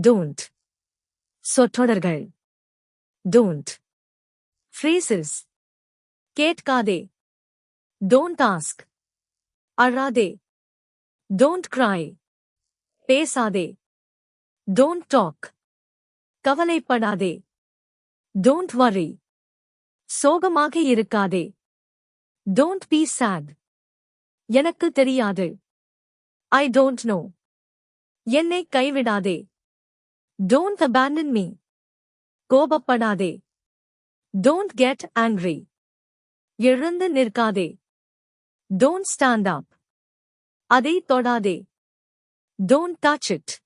don't. சொற்றொடர்கள். don't. phrases. கேட்காதே. don't ask. அழாதே. don't cry. பேசாதே. don't talk. கவலைப்படாதே. don't worry. சோகமாக இருக்காதே. don't be sad. எனக்கு தெரியாது. I don't know. என்னை கைவிடாதே. don't abandon me. கோபப்படாதே. don't get angry. எழுந்து நிற்காதே. don't stand up. அதை தொடாதே. don't touch it.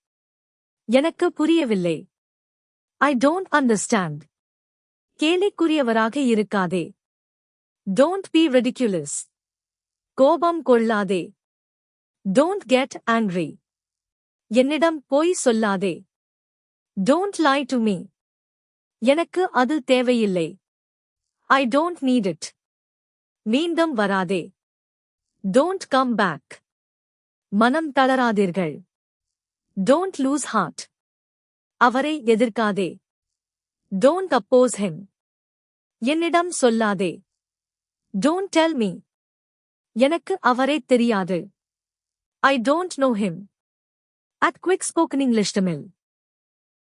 எனக்கு புரியவில்லை. I don't understand. கேலிக்குரியவராக இருக்காதே. don't be ridiculous. கோபம் கொள்ளாதே. don't get angry. என்னிடம் பொய் சொல்லாதே. don't lie to me. எனக்கு அது தேவையில்லை. I don't need it. மீண்டும் வராதே. don't come back. மனம் தளராதீர்கள். don't lose heart. அவரை எதிர்க்காதே. don't oppose him. என்னிடம் சொல்லாதே. don't tell me. எனக்கு அவரைத் தெரியாது. I don't know him. At Quick Spoken English Tamil.